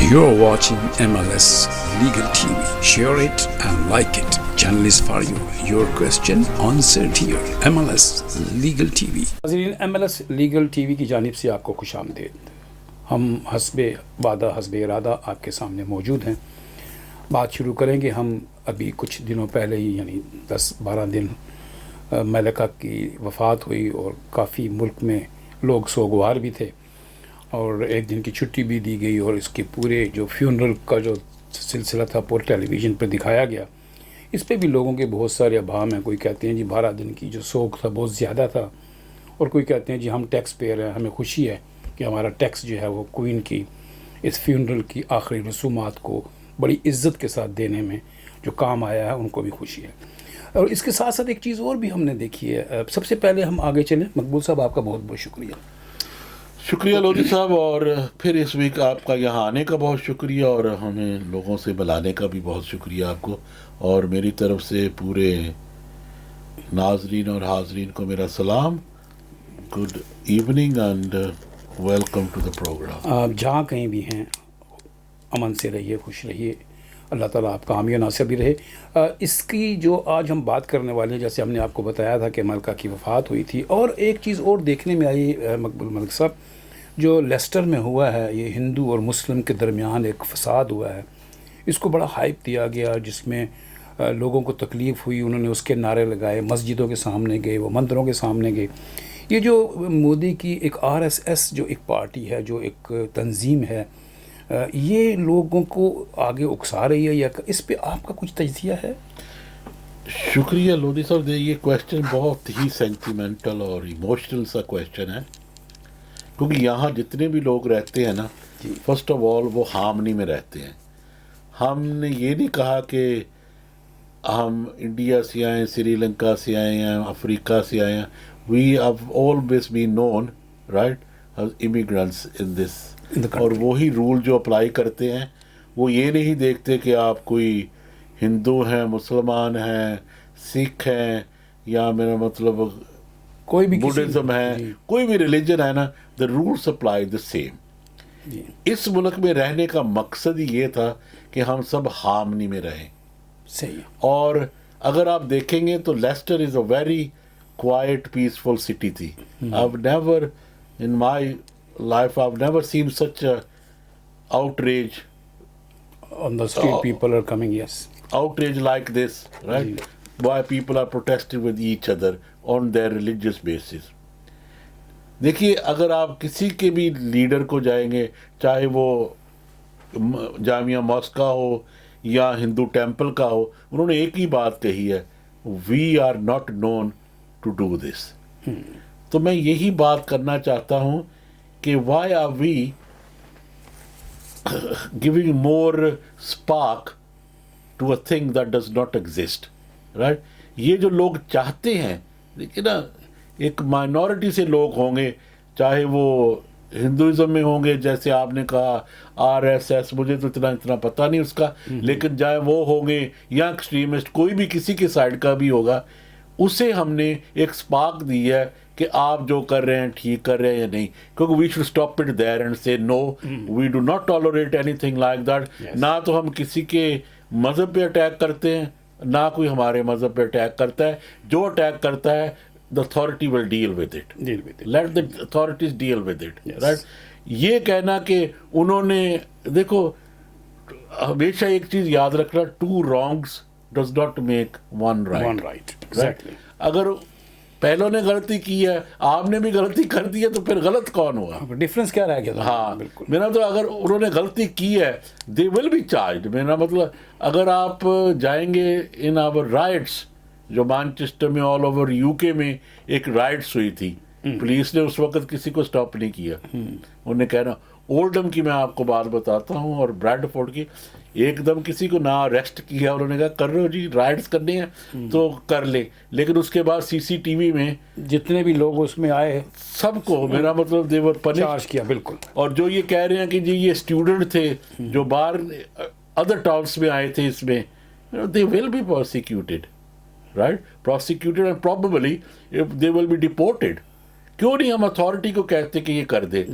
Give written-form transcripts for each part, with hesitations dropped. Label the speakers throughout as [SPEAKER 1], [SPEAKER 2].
[SPEAKER 1] You're watching MLS Legal TV. Share it and like it. Channel is for you. Your question answered here. MLS Legal TV.
[SPEAKER 2] नाज़रीन MLS legal TV की जानिब से आपको खुशामदीद। हम हस्बे वादा हस्बे इरादा आपके सामने मौजूद हैं। बात शुरू करेंगे। हम अभी कुछ दिनों पहले ही यानी 10-12 दिन मलिका की वफ़ात हुई और काफ़ी मुल्क में लोग सोगवार भी थे और एक दिन की छुट्टी भी दी गई और इसके पूरे जो फ्यूनरल का जो सिलसिला था पूरे टेलीविज़न पर दिखाया गया। इस पे भी लोगों के बहुत सारे अभाम हैं। कोई कहते हैं जी 12 दिन की जो सोग था बहुत ज़्यादा था और कोई कहते हैं जी हम टैक्स पेयर हैं, हमें खुशी है कि हमारा टैक्स जो है वो क्वीन की इस फ्यूनरल की आखिरी रसूमात को बड़ी इज़्ज़त के साथ देने में जो काम आया है उनको भी खुशी है। और इसके साथ साथ एक चीज़ और भी हमने देखी है। सबसे पहले हम आगे चलें। मकबूल साहब आपका बहुत बहुत
[SPEAKER 3] शुक्रिया लोधी साहब, और फिर इस वीक आपका यहाँ आने का बहुत शुक्रिया और हमें लोगों से बुलाने का भी बहुत शुक्रिया आपको, और मेरी तरफ से पूरे नाजरीन और हाजरीन को मेरा सलाम। Good evening and welcome to the program.
[SPEAKER 2] आप जहाँ कहीं भी हैं अमन से रहिए, खुश रहिए, अल्लाह ताला आपका हामी और नासिर भी रहे। इसकी जो आज हम बात करने वाले हैं, जैसे हमने आपको बताया था कि मलिका की वफ़ात हुई थी, और एक चीज़ और देखने में आई मकबूल मलिक साहब, जो लेस्टर में हुआ है, ये हिंदू और मुस्लिम के दरमियान एक फ़साद हुआ है, इसको बड़ा हाइप दिया गया जिसमें लोगों को तकलीफ़ हुई, उन्होंने उसके नारे लगाए, मस्जिदों के सामने गए, वो मंदिरों के सामने गए। ये जो मोदी की एक RSS जो एक पार्टी है, जो एक तंजीम है, ये लोगों को आगे उकसा रही है, या इस पे आपका कुछ तजज़िया है?
[SPEAKER 3] शुक्रिया लोधी साहब, ये क्वेश्चन बहुत ही सेंटिमेंटल और इमोशनल सा क्वेश्चन है, क्योंकि यहाँ जितने भी लोग रहते हैं ना, फर्स्ट ऑफ ऑल वो हार्मनी में रहते हैं। हमने ये नहीं कहा कि हम इंडिया से आए, श्रीलंका से आए हैं, अफ्रीका से आए हैं। We have always been known right as immigrants in this, और वही रूल जो अप्लाई करते हैं, वो ये नहीं देखते कि आप कोई हिंदू हैं, मुसलमान हैं, सिख हैं, या मेरा मतलब
[SPEAKER 2] कोई भी
[SPEAKER 3] बुद्धिज़्म है, कोई भी रिलीजन है ना, the rules apply the same. इस मुल्क में रहने का मकसद ही ये था कि हम सब हार्मनी में रहें।
[SPEAKER 2] सही है।
[SPEAKER 3] और अगर आप देखेंगे तो Leicester is a very quiet peaceful city थी। I've never in my life I've never seen such a outrage
[SPEAKER 2] On the street people are coming, yes.
[SPEAKER 3] outrage like this, right? Why people are protesting with each other on their religious basis. देखिए, अगर आप किसी के भी leader को जाएंगे, चाहे वो जामिया मॉस्क का हो या हिंदू टेम्पल का हो, उन्होंने एक ही बात कही है, we are not known to do this. तो मैं यही बात करना चाहता हूँ कि why are we giving more spark to a thing that does not exist, right? ये जो लोग चाहते हैं, देखिए ना, एक माइनॉरिटी से लोग होंगे, चाहे वो हिंदुइज्म में होंगे, जैसे आपने कहा RSS, मुझे तो इतना पता नहीं उसका, लेकिन चाहे वो होंगे या एक्सट्रीमिस्ट, कोई भी किसी के साइड का भी होगा, उसे हमने एक स्पार्क दी है कि आप जो कर रहे हैं ठीक कर रहे हैं या नहीं, क्योंकि we should stop it there and say no, we do not tolerate anything like that. ना तो हम किसी के मज़हब पे अटैक करते हैं, ना कोई हमारे मज़हब पे अटैक करता है। जो अटैक करता है, the authority will deal with it. Let the authorities deal with it. Yes. Right? ये कहना कि उन्होंने, देखो, हमेशा एक चीज़ याद रखना, two wrongs does not make one right.
[SPEAKER 2] One right. Exactly.
[SPEAKER 3] अगर पहलों ने गलती की है, आपने भी गलती कर दी है, तो फिर गलत कौन हुआ?
[SPEAKER 2] डिफरेंस क्या रह गया?
[SPEAKER 3] हाँ,
[SPEAKER 2] बिल्कुल।
[SPEAKER 3] मेरा तो अगर उन्होंने गलती की है, they will be charged. मेरा मतलब, अगर आप जाएंगे इन आवर राइट्स, जो मैनचेस्टर में, ऑल ओवर UK में एक राइट्स हुई थी, पुलिस ने उस वक्त किसी को स्टॉप नहीं किया। उन्होंने कहना, ओल्डम की मैं आपको बात बताता हूँ और ब्रैडफोर्ड की, एकदम किसी को ना अरेस्ट किया, उन्होंने कहा कर रहे हो जी, राइट्स करने हैं तो कर ले, लेकिन उसके बाद CCTV में
[SPEAKER 2] जितने भी लोग उसमें आए
[SPEAKER 3] सबको, मेरा मतलब देवर
[SPEAKER 2] चार्ज किया। बिल्कुल।
[SPEAKER 3] और जो ये कह रहे हैं कि जी ये स्टूडेंट थे जो बाहर अदर टाउन्स में आए थे, इसमें दे will be prosecuted, right? Prosecuted and probably if they will be deported. क्यों नहीं हम अथॉरिटी को कहते कि ये कर दे?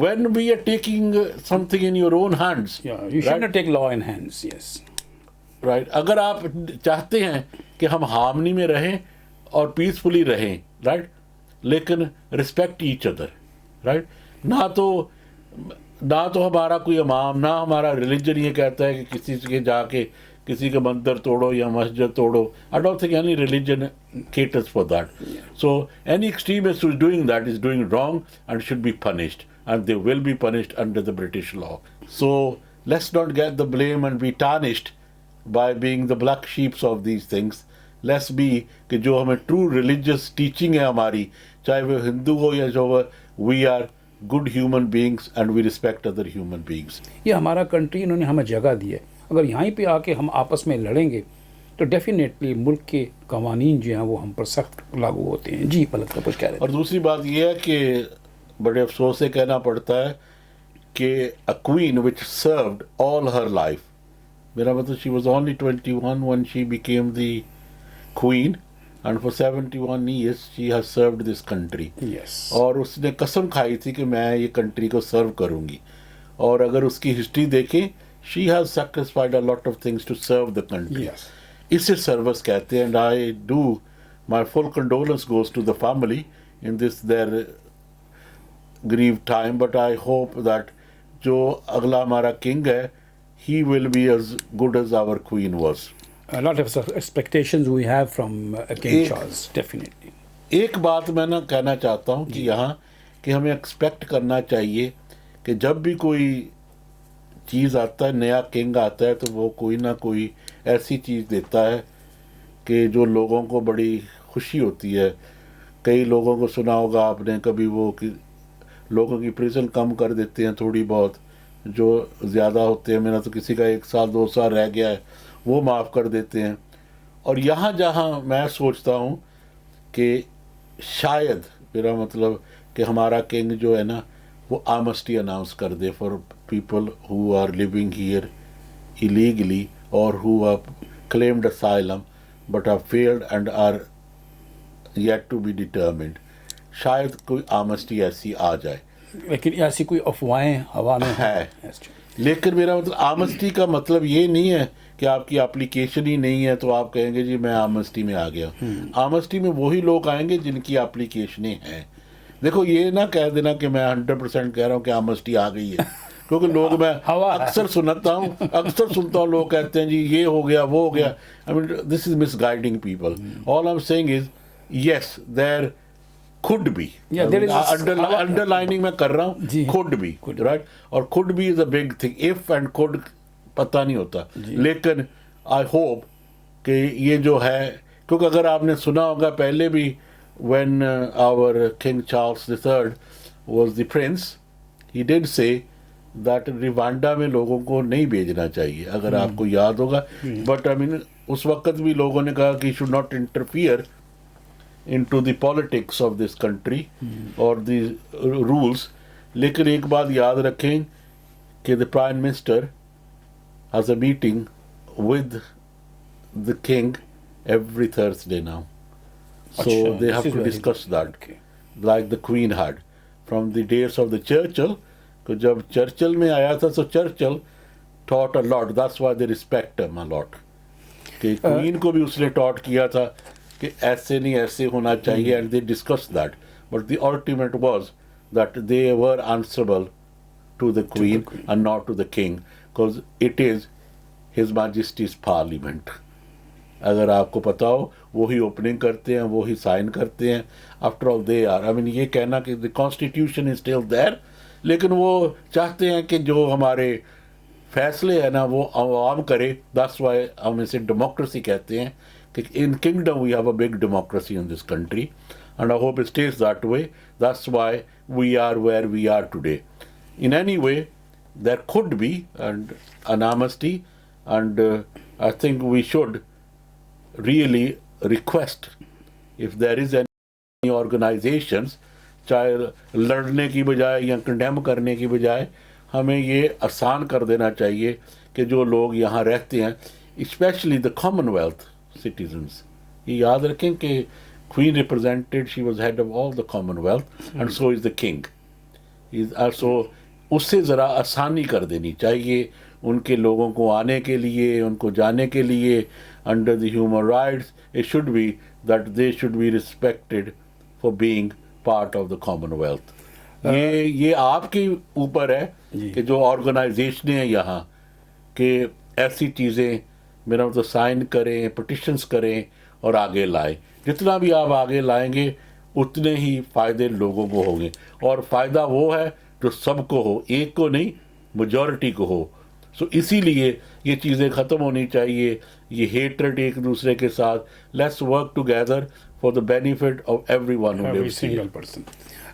[SPEAKER 3] When we are taking something in your own hands,
[SPEAKER 2] Yeah, you should not take law in hands. Yes.
[SPEAKER 3] right? अगर आप चाहते हैं कि हम हार्मनी में रहें और पीसफुली रहें, राइट, लेकिन रिस्पेक्ट ईच अदर, राइट, ना तो हमारा कोई इमाम, ना हमारा रिलीजन ये कहता है कि किसी के जाके किसी के मंदिर तोड़ो या मस्जिद तोड़ो. I don't think any religion caters for that. So any extremist who is doing that is doing wrong and should be punished, and they will be punished under the British law. So let's not get the blame and be tarnished by being the black sheeps of these things. Let's be कि जो हमें true religious teaching है हमारी, चाहे वो हिंदू हो या जो we are good human beings and we respect other human beings.
[SPEAKER 2] ये हमारा कंट्री, इन्होंने हमें जगह दी है. अगर यहीं पे आके हम आपस में लड़ेंगे तो डेफिनेटली मुल्क के कवानीन जो हैं वो हम पर सख्त लागू होते हैं. जी पलक का कुछ कह रहे
[SPEAKER 3] और दूसरी बात ये है कि बड़े अफसोस से कहना पड़ता है कि a queen which served all her life, मेरा मतलब she was only 21 when she became the queen and for 71 years she has served this country.
[SPEAKER 2] Yes.
[SPEAKER 3] और उसने कसम खाई थी कि मैं ये कंट्री को सर्व करूंगी. और अगर उसकी हिस्ट्री देखें, she has sacrificed a lot of things to serve the country.
[SPEAKER 2] Yes.
[SPEAKER 3] इसे सर्विस कहते हैं. and I do my full condolence goes to the family in this their grieved time, but I hope that जो अगला हमारा king है, he will be as good as our queen was.
[SPEAKER 2] A lot of expectations we have from King Charles, definitely.
[SPEAKER 3] एक बात मैं ना कहना चाहता हूँ कि यहाँ कि हमें एक्सपेक्ट करना चाहिए कि जब भी कोई चीज़ आता है, नया किंग आता है, तो वो कोई ना कोई ऐसी चीज़ देता है कि जो लोगों को बड़ी खुशी होती है. कई लोगों को सुना होगा आपने कभी वो कि लोगों की प्रिजन कम कर देते हैं थोड़ी बहुत, जो ज़्यादा होते हैं. मेरा तो किसी का 1 साल 2 साल रह गया है, वो माफ़ कर देते हैं. और यहाँ जहाँ मैं सोचता हूँ कि शायद मेरा मतलब कि हमारा किंग जो है ना वो आमस्टी अनाउंस कर दे for people who are living here illegally or who have claimed asylum but have failed and are yet to be determined. शायद कोई आमस्टी ऐसी आ जाए.
[SPEAKER 2] लेकिन ऐसी कोई अफवाहें हवा में
[SPEAKER 3] है.
[SPEAKER 2] Yes, true.
[SPEAKER 3] लेकिन मेरा मतलब आमस्टी का मतलब ये नहीं है कि आपकी एप्लीकेशन ही नहीं है तो आप कहेंगे जी मैं आमस्टी में आ गया. आमस्टी में वही लोग आएंगे जिनकी एप्लीकेशनें हैं. देखो ये ना कह देना कि मैं 100% कह रहा हूँ कि आमस्टी आ गई है, क्योंकि लोग मैं अक्सर सुनता हूँ लोग कहते हैं जी ये हो गया वो हो गया. I mean this is misguiding people. All I am saying is yes there could be.
[SPEAKER 2] Yeah, there is
[SPEAKER 3] underlining मैं कर रहा हूँ could be, right? और could be is a big thing. If and could पता नहीं होता, लेकिन I hope कि ये जो है, क्योंकि अगर आपने सुना होगा पहले भी when our King Charles III was the prince, he did say that Rwanda में लोगों को नहीं भेजना चाहिए, अगर आपको याद होगा. But I mean उस वक्त भी लोगों ने कहा कि should not interfere into the politics of this country or the rules. लेकिन एक बात याद रखें कि the Prime Minister has a meeting with the King every Thursday now. So they have to discuss that, like the Queen had. From the days of the Churchill, तो जब Churchill में आया था तो Churchill taught a lot. That's why they respect him a lot. कि Queen को भी उसने taught किया था कि ऐसे नहीं ऐसे होना चाहिए, and they discussed that. But the ultimate was that they were answerable to the Queen and not to the King, because it is His Majesty's Parliament. अगर आपको पता हो वही ओपनिंग करते हैं, वही साइन करते हैं. After all they are, I mean ये कहना कि the constitution is still there, लेकिन वो चाहते हैं कि जो हमारे फैसले हैं ना वो आवाम करे. दैट्स व्हाई हम इसे डेमोक्रेसी कहते हैं. In kingdom we have a big democracy in this country, and I hope it stays that way. That's why we are where we are today. In any way, there could be an amnesty, and I think we should really request, if there is any organizations, चाहे लड़ने की बजाय या condemn करने की बजाय, हमें ये आसान कर देना चाहिए कि जो लोग यहाँ रहते हैं, especially the Commonwealth citizens, ये याद रखें कि Queen represented, she was head of all the Commonwealth, and so is the king. Is also उससे ज़रा आसानी कर देनी चाहिए उनके लोगों को आने के लिए, उनको जाने के लिए. Under the human rights, it should be that they should be respected for being part of the Commonwealth. ये आपके ऊपर है कि जो ऑर्गेनाइजेशन है यहाँ कि ऐसी चीज़ें मेरा मतलब साइन करें, पिटिशंस करें और आगे लाएं. जितना भी आप आगे लाएंगे उतने ही फ़ायदे लोगों को होंगे, और फ़ायदा वो है जो सबको हो, एक को नहीं, मेजॉरिटी को हो. सो इसीलिए ये चीज़ें ख़त्म होनी चाहिए, ये हेट्रेड एक दूसरे के साथ. Let's work together for the benefit of everyone who lives here.
[SPEAKER 2] Person.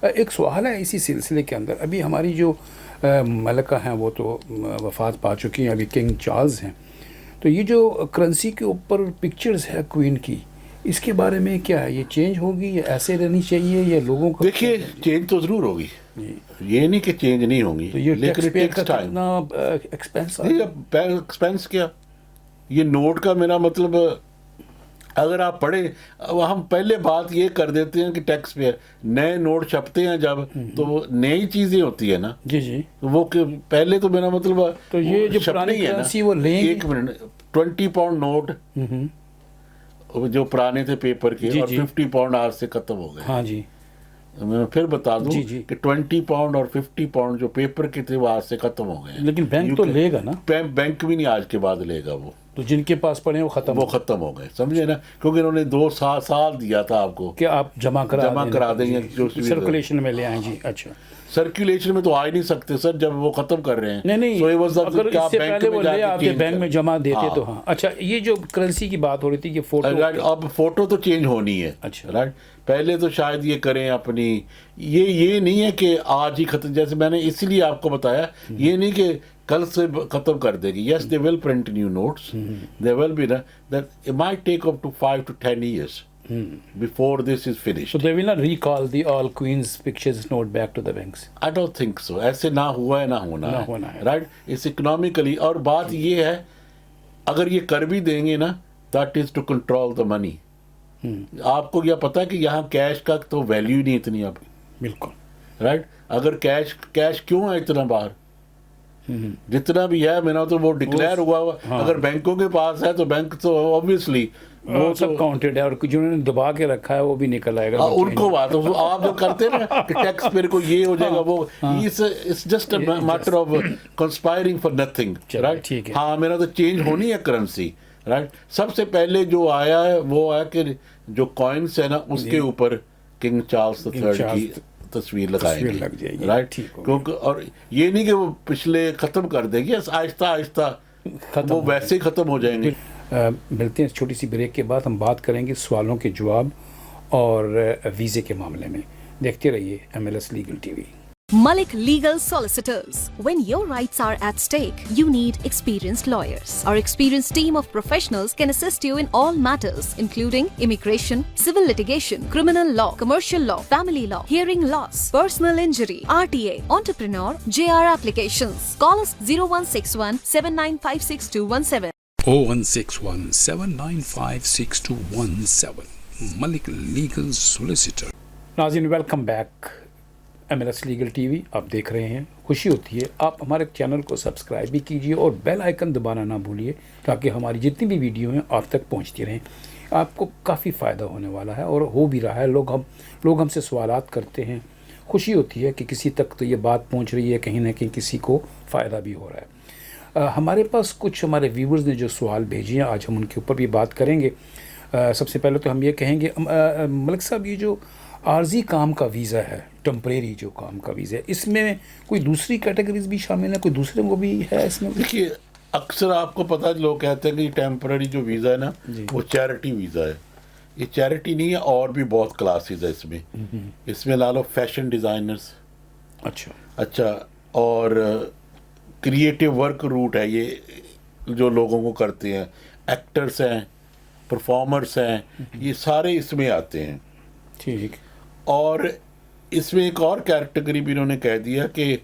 [SPEAKER 2] एक सवाल है इसी सिलसिले के अंदर, अभी हमारी जो मलका हैं वो तो वफात पा चुकी हैं, अभी किंग चार्ल्स हैं, तो ये जो करेंसी के ऊपर पिक्चर्स है क्वीन की, इसके बारे में क्या है, ये चेंज होगी या ऐसे रहनी चाहिए या लोगों को?
[SPEAKER 3] देखिए चेंज तो ज़रूर होगी, ये नहीं कि चेंज नहीं होगी,
[SPEAKER 2] तो ये
[SPEAKER 3] लेकिन
[SPEAKER 2] टैक्स पे कितना एक्सपेंस?
[SPEAKER 3] एक्सपेंस क्या, ये नोट का मेरा मतलब अगर आप पढ़े, हम पहले बात ये कर देते हैं कि टैक्स पे नए नोट छपते हैं जब, तो नई चीज़ें होती है ना
[SPEAKER 2] जी जी,
[SPEAKER 3] तो वो पहले तो मेरा मतलब
[SPEAKER 2] तो ये जो पुरानी करेंसी वो लेंगे.
[SPEAKER 3] एक मिनट, 20 पाउंड नोट जो पुराने थे पेपर के, और 50 पाउंड आज से खत्म हो गए.
[SPEAKER 2] हाँ जी,
[SPEAKER 3] मैं फिर बता दूं
[SPEAKER 2] जी, जी.
[SPEAKER 3] कि 20 पाउंड और 50 पाउंड जो पेपर के थे वो आज से खत्म हो गए.
[SPEAKER 2] लेकिन बैंक तो लेगा ना?
[SPEAKER 3] बैंक भी नहीं आज के बाद लेगा वो,
[SPEAKER 2] तो जिनके पास पड़े हैं वो खत्म
[SPEAKER 3] हो गए, समझे ना, क्योंकि उन्होंने 2 साल दिया था आपको
[SPEAKER 2] कि आप जमा करा
[SPEAKER 3] देंगे जो
[SPEAKER 2] सर्कुलेशन में ले आए. जी अच्छा,
[SPEAKER 3] सर्कुलेशन में तो आ ही नहीं सकते सर जब वो खत्म कर रहे हैं.
[SPEAKER 2] नहीं, अगर इससे पहले वो ले आते बैंक में जमा देते तो हाँ. अच्छा, ये जो करेंसी की बात हो रही थी कि फोटो,
[SPEAKER 3] अब फोटो तो चेंज होनी है.
[SPEAKER 2] अच्छा,
[SPEAKER 3] राइट, पहले तो शायद ये करें अपनी, ये नहीं है कि आज ही खत्म, जैसे मैंने इसलिए आपको बताया, ये नहीं कि कल से खत्म कर देगी. Yes, they will print new notes, they will be that it might take up to 5 to 10 years before this is finished.
[SPEAKER 2] So they will not recall the all Queen's pictures note back to the banks.
[SPEAKER 3] I don't think so. ऐसे ना हुआ है ना होना है. Right, it's economically. और बात ये है, अगर ये कर भी देंगे ना, that is to control the money. आपको क्या पता है कि यहाँ कैश का तो वैल्यू नहीं इतनी अब.
[SPEAKER 2] बिल्कुल
[SPEAKER 3] राइट, अगर कैश क्यों है इतना बाहर, जितना भी है मेरा तो वो डिक्लेयर हुआ. अगर बैंकों के पास है तो बैंक तो ऑब्वियसली
[SPEAKER 2] वो सब काउंटेड है, और जिन्होंने दबा के रखा है वो भी निकल आएगा.
[SPEAKER 3] उनको बात हो, आप जो करते हैं ना कि टैक्स पेयर को ये हो जाएगा वो, it's just a matter of conspiring for nothing. Right,
[SPEAKER 2] ठीक है.
[SPEAKER 3] हाँ, मेरा तो चेंज होनी है करेंसी. राइट, सबसे पहले जो आया है वो है कि जो कॉइन्स है ना उसके ऊपर किंग चार्ल्स III की तस्वीर लगाएंगे. राइट, क्योंकि और ये नहीं कि वो पिछले खत्म कर देंगे, आहिस्ता आहिस्ता वो वैसे ही खत्म हो जाएंगे.
[SPEAKER 2] मिलते हैं छोटी सी ब्रेक के बाद, हम बात करेंगे सवालों के जवाब और वीज़े के मामले में. देखते रहिए MLS legal TV.
[SPEAKER 4] Malik Legal Solicitors. When your rights are at stake, you need experienced lawyers. Our experienced team of professionals can assist you in all matters, including immigration, civil litigation, criminal law, commercial law, family law, hearing loss, personal injury, RTA, entrepreneur, JR applications. Call us 0161 7956
[SPEAKER 1] 0161 7956217. Malik Legal Solicitor.
[SPEAKER 2] नाज़रीन, welcome back. MLS legal TV आप देख रहे हैं. खुशी होती है आप हमारे चैनल को सब्सक्राइब भी कीजिए और बेल आइकन दबाना ना भूलिए, ताकि हमारी जितनी भी वीडियो हैं आप तक पहुंचती रहें. आपको काफ़ी फ़ायदा होने वाला है और हो भी रहा है. लोग हमसे सवालात करते हैं. खुशी होती है कि किसी तक तो ये बात पहुंच रही है, कहीं ना कहीं किसी को फ़ायदा भी हो रहा है. हमारे पास कुछ हमारे व्यूवर्स ने जो सवाल भेजे हैं, आज हम उनके ऊपर भी बात करेंगे. सबसे पहले तो हम ये कहेंगे, मलिक साहब, ये जो आर्जी काम का वीज़ा है, टेम्परेरी जो काम का वीज़ा है, इसमें कोई दूसरी कैटेगरीज भी शामिल है, कोई दूसरे को भी है इसमें?
[SPEAKER 3] देखिए, अक्सर आपको पता है, लोग कहते हैं कि टेम्परेरी जो वीज़ा है ना वो चैरिटी वीज़ा है. ये चैरिटी नहीं है, और भी बहुत क्लासेस है इसमें. इसमें ला लो फैशन डिज़ाइनर्स, अच्छा, और क्रिएटिव वर्क रूट है, ये जो लोगों को करते हैं, एक्टर्स हैं, परफॉर्मर्स हैं, ये सारे इसमें आते हैं.
[SPEAKER 2] ठीक.
[SPEAKER 3] और इसमें एक और कैटेगरी भी इन्होंने कह दिया कि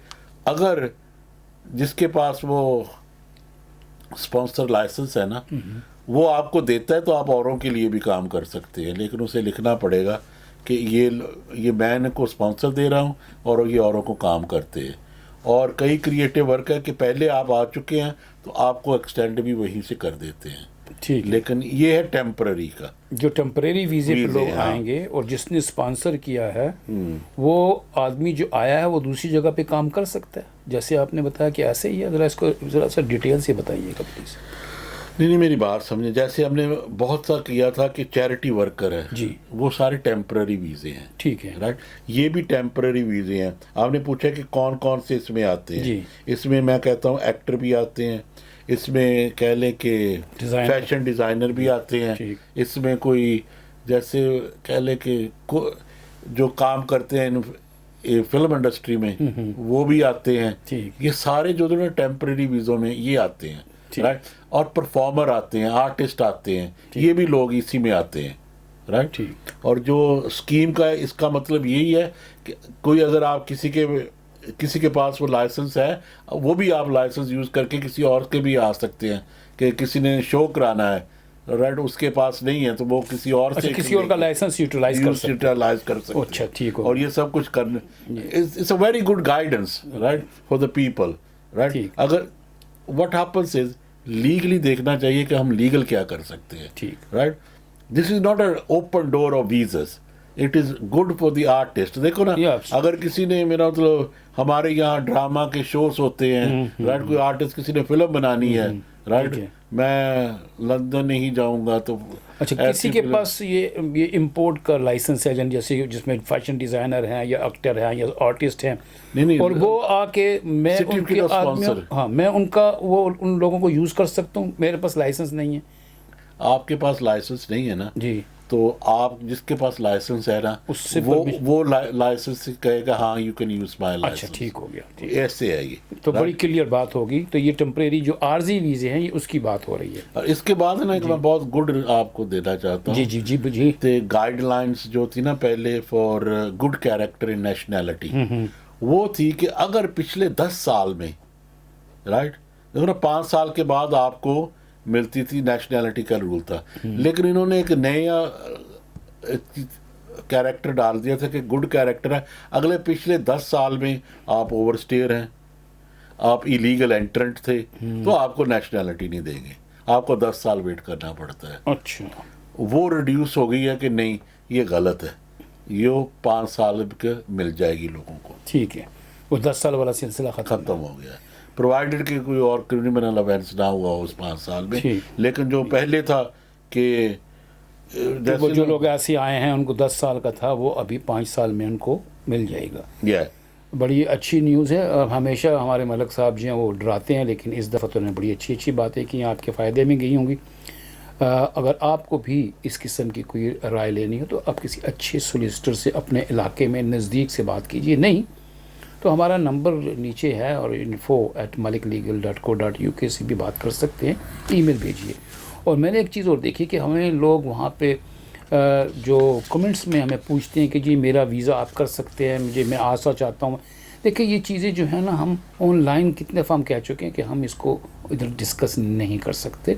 [SPEAKER 3] अगर जिसके पास वो स्पॉन्सर लाइसेंस है ना, وہ آپ کو دیتا ہے تو آپ اوروں کے لیے بھی کام کر سکتے ہیں, لیکن اسے لکھنا پڑے گا کہ یہ میں ان کو اسپانسر دے رہا ہوں اور یہ اوروں کو کام کرتے ہیں. اور کئی کریٹو ورک ہے کہ پہلے آپ آ چکے ہیں تو آپ کو ایکسٹینڈ بھی وہیں سے کر دیتے ہیں.
[SPEAKER 2] ٹھیک,
[SPEAKER 3] لیکن یہ ہے ٹیمپرری کا,
[SPEAKER 2] جو ٹیمپریری ویزے پہ لوگ
[SPEAKER 3] ہاں.
[SPEAKER 2] آئیں گے اور جس نے اسپانسر کیا ہے وہ آدمی جو آیا ہے وہ دوسری جگہ پہ کام کر سکتا ہے, جیسے آپ نے بتایا کہ ایسے ہی ہے. ذرا اس کو ذرا سا ڈیٹیل سے بتائیے گا پلیز.
[SPEAKER 3] نہیں میری بات سمجھیں, جیسے ہم نے بہت سا کیا تھا کہ چیریٹی ورکر ہے
[SPEAKER 2] جی,
[SPEAKER 3] وہ سارے ٹیمپرری ویزے ہیں.
[SPEAKER 2] ٹھیک ہے,
[SPEAKER 3] رائٹ, یہ بھی ٹیمپرری ویزے ہیں. آپ نے پوچھا کہ کون کون سے اس میں آتے ہیں.
[SPEAKER 2] جی,
[SPEAKER 3] اس میں میں کہتا ہوں ایکٹر بھی آتے ہیں, اس میں کہہ لیں کہ فیشن ڈیزائنر بھی آتے ہیں, اس میں کوئی جیسے کہہ لیں کہ جو کام کرتے ہیں فلم انڈسٹری میں وہ بھی آتے ہیں. یہ سارے جو ٹیمپرری ویزوں میں یہ آتے ہیں. رائٹ, اور پرفارمر آتے ہیں, آرٹسٹ آتے ہیں, یہ بھی لوگ اسی میں آتے ہیں. رائٹ, اور جو اسکیم کا ہے اس کا مطلب یہی ہے کہ کوئی اگر آپ کسی کے پاس وہ لائسنس ہے, وہ بھی آپ لائسنس یوز کر کے کسی اور کے بھی آ سکتے ہیں. کہ کسی نے شو کرانا ہے, رائٹ, اس کے پاس نہیں ہے تو وہ کسی اور سے
[SPEAKER 2] کسی اور کا لائسنس یوٹیلائز
[SPEAKER 3] کر سکتے.
[SPEAKER 2] اچھا, ٹھیک.
[SPEAKER 3] اور یہ سب کچھ کرنا it's a very good guidance, right, for the people. Right, اگر what happens is لیگلی دیکھنا چاہیے کہ ہم لیگل کیا کر سکتے ہیں. Right, this is not an open door of visas, it is good for the artist. دیکھو نا, اگر کسی نے میرا مطلب ہمارے یہاں ڈرامہ کے شوز ہوتے ہیں, رائٹ, کوئی آرٹسٹ کسی نے فلم بنانی ہے, رائٹ, میں لندن نہیں جاؤں گا تو
[SPEAKER 2] اچھا, کسی کے پاس یہ امپورٹ کا لائسنس ہے جیسے جس میں فیشن ڈیزائنر ہیں یا ایکٹر ہیں یا آرٹسٹ ہیں, اور وہ آ کے میں ان کا وہ ان لوگوں کو یوز کر سکتا ہوں, میرے پاس لائسنس نہیں ہے.
[SPEAKER 3] آپ کے پاس لائسنس نہیں ہے نا,
[SPEAKER 2] جی,
[SPEAKER 3] تو آپ جس کے پاس لائسنس ہے نا
[SPEAKER 2] اس سے
[SPEAKER 3] وہ لائسنس سے کہے گا ہاں you can use my licence.
[SPEAKER 2] اچھا, ٹھیک ہو گیا.
[SPEAKER 3] ایسے ہے یہ
[SPEAKER 2] تو بڑی کلیئر بات ہوگی. تو یہ ٹیمپریری جو عارضی ویزے ہیں یہ اس کی بات ہو رہی ہے.
[SPEAKER 3] اور اس کے بعد نا میں بہت گڈ آپ کو دینا چاہتا ہوں.
[SPEAKER 2] جی جی جی,
[SPEAKER 3] گائیڈ لائنس جو تھی نا پہلے for good character in nationality, وہ تھی کہ اگر پچھلے 10 سال میں, رائٹ, دیکھو نا 5 سال کے بعد آپ کو ملتی تھی نیشنلٹی کا رول تھا, لیکن انہوں نے ایک نیا کیریکٹر ڈال دیا تھا کہ گڈ کیریکٹر ہے, اگلے پچھلے 10 سال میں آپ اوور اسٹیئر ہیں, آپ ایلیگل انٹرنٹ تھے, تو آپ کو نیشنلٹی نہیں دیں گے, آپ کو 10 سال ویٹ کرنا پڑتا ہے.
[SPEAKER 2] اچھا,
[SPEAKER 3] وہ ریڈیوس ہو گئی ہے کہ نہیں یہ غلط ہے, یہ 5 سال مل جائے گی لوگوں کو.
[SPEAKER 2] ٹھیک ہے, وہ 10 سال والا سلسلہ ختم
[SPEAKER 3] ہو گیا ہے, پرووائڈیڈ کہ کوئی اور کرمنل اوفینس نہ ہوا اس 5 سال میں. لیکن جو پہلے تھا کہ
[SPEAKER 2] وہ جو لوگ ایسے آئے ہیں ان کو 10 سال کا تھا, وہ ابھی 5 سال میں ان کو مل جائے گا. بڑی اچھی نیوز ہے. ہمیشہ ہمارے ملک صاحب جو ہیں وہ ڈراتے ہیں, لیکن اس دفعہ تو انہوں نے بڑی اچھی باتیں کی, آپ کے فائدے میں گئی ہوں گی. اگر آپ کو بھی اس قسم کی کوئی رائے لینی ہو تو آپ کسی اچھے سولیسٹر سے اپنے علاقے میں نزدیک سے بات کیجیے. نہیں تو ہمارا نمبر نیچے ہے, اور info@maliklegal.co.uk سے بھی بات کر سکتے ہیں, ای میل بھیجیے. اور میں نے ایک چیز اور دیکھی کہ ہمیں لوگ وہاں پہ جو کمنٹس میں ہمیں پوچھتے ہیں کہ جی میرا ویزا آپ کر سکتے ہیں, میں آسا چاہتا ہوں. دیکھیں یہ چیزیں جو ہیں نا, ہم آن لائن کتنے دفعہ ہم کہہ چکے ہیں کہ ہم اس کو ادھر ڈسکس نہیں کر سکتے.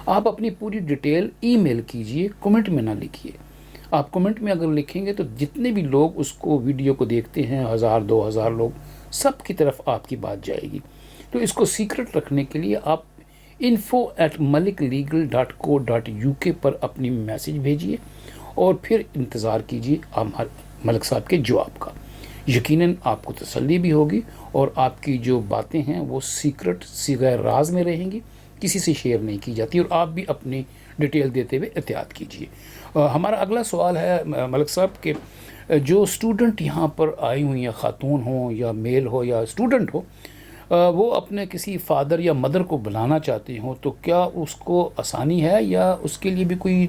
[SPEAKER 2] آپ اپنی پوری ڈیٹیل ای میل کیجئے, کمنٹ میں نہ لکھیے. آپ کمنٹ میں اگر لکھیں گے تو جتنے بھی لوگ اس کو ویڈیو کو دیکھتے ہیں, 1000-2000 لوگ, سب کی طرف آپ کی بات جائے گی. تو اس کو سیکرٹ رکھنے کے لیے آپ info@maliklegal.co.uk پر اپنی میسیج بھیجیے, اور پھر انتظار کیجیے ملک صاحب کے جواب کا. یقیناً آپ کو تسلی بھی ہوگی, اور آپ کی جو باتیں ہیں وہ سیکرٹ صیغہ راز میں رہیں گی, کسی سے شیئر نہیں کی جاتی, اور آپ بھی اپنی ڈیٹیل دیتے ہوئے احتیاط کیجیے. ہمارا اگلا سوال ہے ملک صاحب کہ جو اسٹوڈنٹ یہاں پر آئی ہوئی ہیں, خاتون ہوں یا میل ہو یا اسٹوڈنٹ ہو, وہ اپنے کسی فادر یا مدر کو بلانا چاہتے ہوں, تو کیا اس کو آسانی ہے یا اس کے لیے بھی کوئی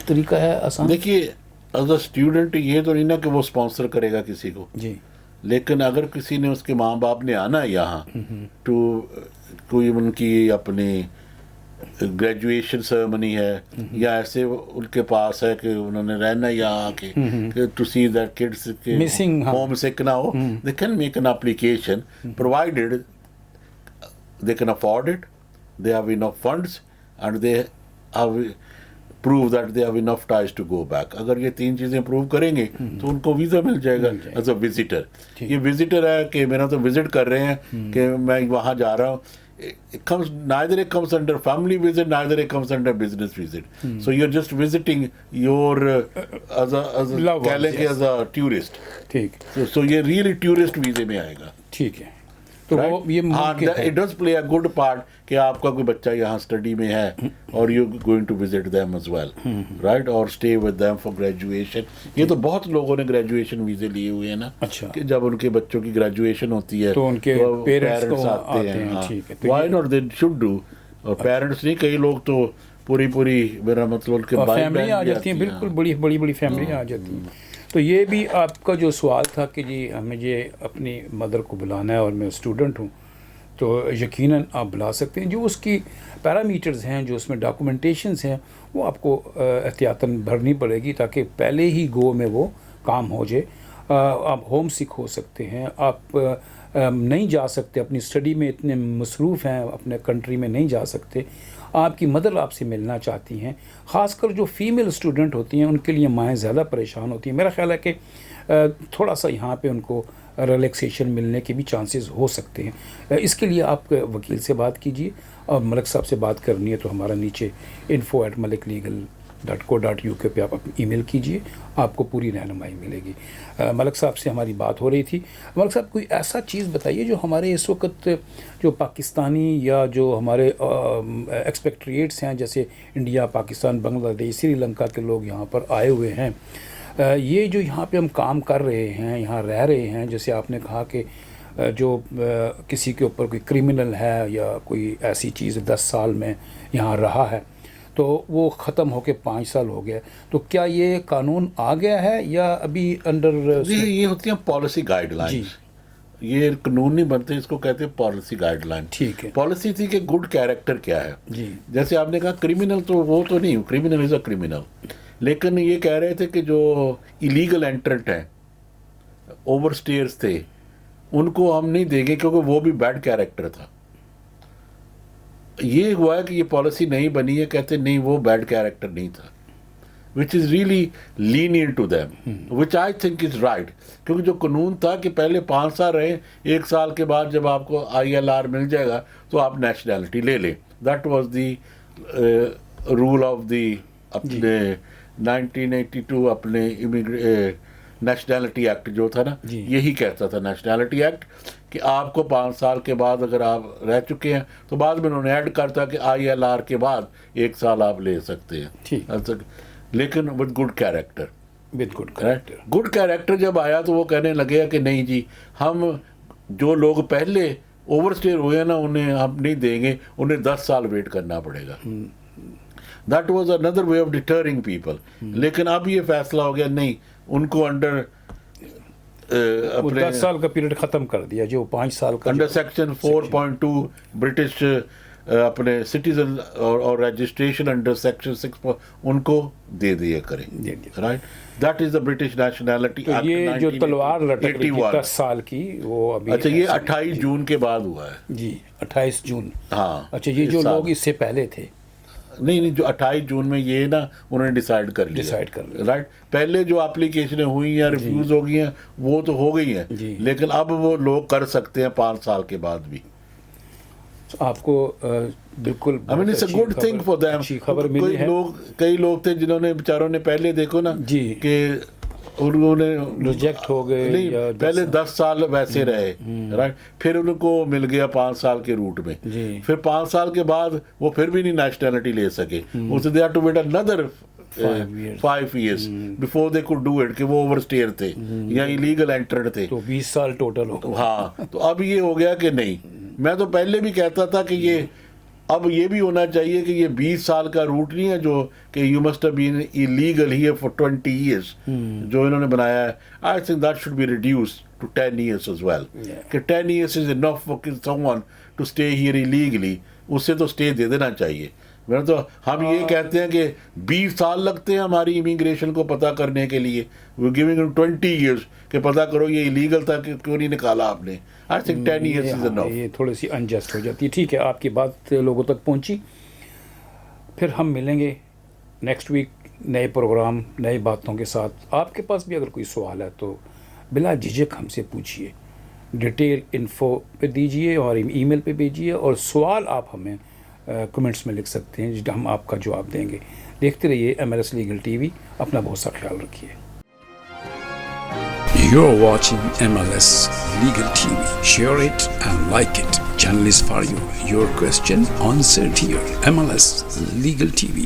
[SPEAKER 2] طریقہ ہے آسان؟
[SPEAKER 3] دیکھیے ایز اے اسٹوڈنٹ یہ تو نہیں نا کہ وہ اسپانسر کرے گا کسی کو,
[SPEAKER 2] جی,
[SPEAKER 3] لیکن اگر کسی نے اس کے ماں باپ نے آنا ہے یہاں تو کوئی ان کی اپنی گریجویشن سرمنی ہے, یا ایسے ان کے پاس ہے کہ انہوں نے رہنا یہاں کے to see that kids homesick نہ ہو, they can make an application provided they can afford it, they have enough funds, and they have prove that they have enough ties to go back. अगर ये 3 चीज़ें prove करेंगे तो उनको visa मिल जाएगा as a visitor. ये visitor है कि मेरा तो विजिट कर रहे हैं कि मैं वहाँ जा रहा हूँ. Neither it comes under family visit, neither it comes under business visit. So you're just visiting your as a tourist.
[SPEAKER 2] ठीक.
[SPEAKER 3] So ये really tourist वीजे में आएगा.
[SPEAKER 2] ठीक है. तो वो ये मुमकिन है.
[SPEAKER 3] It does play a good part कि आपका कोई बच्चा यहाँ स्टडी में है और you going to visit them as well, right, और stay with them for graduation. ये तो बहुत लोगों ने ग्रेजुएशन वीजे लिए हुए हैं ना. अच्छा. कि जब उनके बच्चों की ग्रेजुएशन होती है
[SPEAKER 2] तो उनके पेरेंट्स आते हैं. ठीक है.
[SPEAKER 3] Why not they should do. और पेरेंट्स नहीं, कई लोग तो पूरी मेरा मतलब उनके
[SPEAKER 2] फैमिली आ जाती है. बिल्कुल बड़ी फैमिली आ जाती है. तो ये भी आपका जो सवाल था कि जी हमें ये अपनी मदर को बुलाना है और मैं स्टूडेंट हूँ, तो यकीनन आप बुला सकते हैं. जो उसकी पैरामीटर्स हैं, जो उसमें डॉक्यूमेंटेशंस हैं, वो आपको एहतियातन भरनी पड़ेगी ताकि पहले ही गो में वो काम हो जाए. आप होम सिक हो सकते हैं, आप नहीं जा सकते, अपनी स्टडी में इतने मसरूफ़ हैं, अपने कंट्री में नहीं जा सकते. आपकी मदर आपसे मिलना चाहती हैं. ख़ासकर जो फ़ीमेल स्टूडेंट होती हैं उनके लिए माएँ ज़्यादा परेशान होती हैं. मेरा ख़्याल है कि थोड़ा सा यहाँ पे उनको रिलैक्सेशन मिलने के भी चांसेस हो सकते हैं. इसके लिए आप वकील से बात कीजिए, और मलिक साहब से बात करनी है तो हमारा नीचे info@maliklegal.co.uk पे आप ईमेल कीजिए, आपको पूरी रहनुमाई मिलेगी. मलिक साहब से हमारी बात हो रही थी. मलिक साहब, कोई ऐसा चीज़ बताइए जो हमारे इस वक्त जो पाकिस्तानी या जो हमारे एक्सपेक्ट्रिएट्स हैं, जैसे इंडिया, पाकिस्तान, बांग्लादेश, श्रीलंका के लोग यहाँ पर आए हुए हैं, ये जो यहाँ पे हम काम कर रहे हैं, यहाँ रह रहे हैं, जैसे आपने कहा कि जो किसी के ऊपर कोई क्रिमिनल है या कोई ऐसी चीज़ 10 साल में यहाँ रहा है तो वो ख़त्म होके 5 साल हो गया, तो क्या ये कानून आ गया है या अभी अंडर?
[SPEAKER 3] ये होती हैं पॉलिसी गाइडलाइंस. ये कानून नहीं बनते, इसको कहते हैं पॉलिसी गाइडलाइन.
[SPEAKER 2] ठीक है.
[SPEAKER 3] पॉलिसी थी कि गुड कैरेक्टर क्या है
[SPEAKER 2] जी.
[SPEAKER 3] जैसे आपने कहा क्रिमिनल, तो वो तो नहीं, क्रिमिनल इज़ अ क्रिमिनल. लेकिन ये कह रहे थे कि जो इलीगल एंट्रेंट हैं, ओवर स्टेयर्स थे, उनको हम नहीं देंगे क्योंकि वो भी बैड कैरेक्टर था. ये हुआ है कि ये पॉलिसी नहीं बनी है, कहते नहीं वो बैड कैरेक्टर नहीं था, which is really lenient to them, which I think is right. क्योंकि जो कानून था कि पहले 5 साल रहे, 1 साल के बाद जब आपको ILR मिल जाएगा तो आप नेशनैलिटी ले लें. That was the rule of the अपने 1982 अपने नेशनैलिटी एक्ट जो था ना, यही कहता था नेशनैलिटी एक्ट कि आपको 5 साल के बाद अगर आप रह चुके हैं, तो बाद में उन्होंने ऐड करता कि ILR के बाद 1 साल आप ले सकते हैं, लेकिन with good character.
[SPEAKER 2] With good character.
[SPEAKER 3] Good character जब आया तो वो कहने लगे कि नहीं जी, हम जो लोग पहले ओवरस्टेयर हुए हैं ना, उन्हें हम नहीं देंगे, उन्हें 10 साल वेट करना पड़ेगा. That was another way of deterring people. लेकिन अब ये फैसला हो गया, नहीं, उनको अंडर
[SPEAKER 2] अपने 10 साल का पीरियड ख़त्म कर दिया, जो 5 साल का
[SPEAKER 3] अंडर सेक्शन 4.2 ब्रिटिश अपने सिटीजन और रजिस्ट्रेशन अंडर सेक्शन 6 उनको दे दिया करें. Right, that is the British nationality.
[SPEAKER 2] तो ये जो तलवार लटक रही थी 10 साल की, वो अभी
[SPEAKER 3] अच्छा ये 28 जून के बाद हुआ है
[SPEAKER 2] जी. 28 जून.
[SPEAKER 3] हाँ.
[SPEAKER 2] अच्छा, ये जो लोग इससे पहले थे,
[SPEAKER 3] नहीं, जो 28 जून में ये ना उन्होंने डिसाइड कर लिया. राइट. पहले जो एप्लीकेशनें हुई या रिफ्यूज हो गई हैं वो तो हो गई हैं, लेकिन अब वो लोग कर सकते हैं 5 साल के बाद भी.
[SPEAKER 2] आपको बिल्कुल
[SPEAKER 3] I mean it's a good thing for them.
[SPEAKER 2] खबर मिली है.
[SPEAKER 3] कई लोग थे जिन्होंने बेचारों ने पहले देखो ना
[SPEAKER 2] जी
[SPEAKER 3] कि उन्होंने
[SPEAKER 2] रिजेक्ट हो गए,
[SPEAKER 3] नहीं पहले 10 साल वैसे रहे, राइट, फिर उनको मिल गया 5 साल के रूट में, फिर 5 साल के बाद वो फिर भी नहीं नेशनैलिटी ले सके, उससे they had to wait another 5 years before they could do it, कि वो ओवरस्टेयर थे या इलीगल एंट्रेंट थे.
[SPEAKER 2] तो 20 साल टोटल हो.
[SPEAKER 3] हाँ, तो अब ये हो गया कि नहीं. मैं तो पहले भी कहता था कि ये अब ये भी होना चाहिए कि ये 20 साल का रूट नहीं है जो कि you must have been illegal here for 20 years जो इन्होंने बनाया है. I think that should be reduced to 10 years as well. कि 10 years is enough for someone to stay here illegally. उससे तो स्टे दे देना चाहिए. मेरा तो हम ये कहते हैं कि 20 साल लगते हैं हमारी इमिग्रेशन को पता करने के लिए, वी गिविंग 20 years कि पता करो ये इलीगल था कि क्यों नहीं निकाला आपने. I think 10 years is enough.
[SPEAKER 2] ये थोड़ी सी अनजस्ट हो जाती है. ठीक है, आपकी बात लोगों तक पहुंची. फिर हम मिलेंगे नेक्स्ट वीक नए प्रोग्राम नई बातों के साथ। आपके पास भी अगर कोई सवाल है तो बिला झिझक हमसे पूछिए, डिटेल इन्फो पे दीजिए और ईमेल पे भेजिए, और सवाल आप हमें कमेंट्स में लिख सकते हैं, जिस हम आपका जवाब देंगे। देखते रहिए MLS लीगल टीवी, अपना बहुत सा ख्याल रखिए।
[SPEAKER 1] You're watching MLS Legal TV. Share it and like it. Channel is for you. Your question answered here. MLS Legal TV.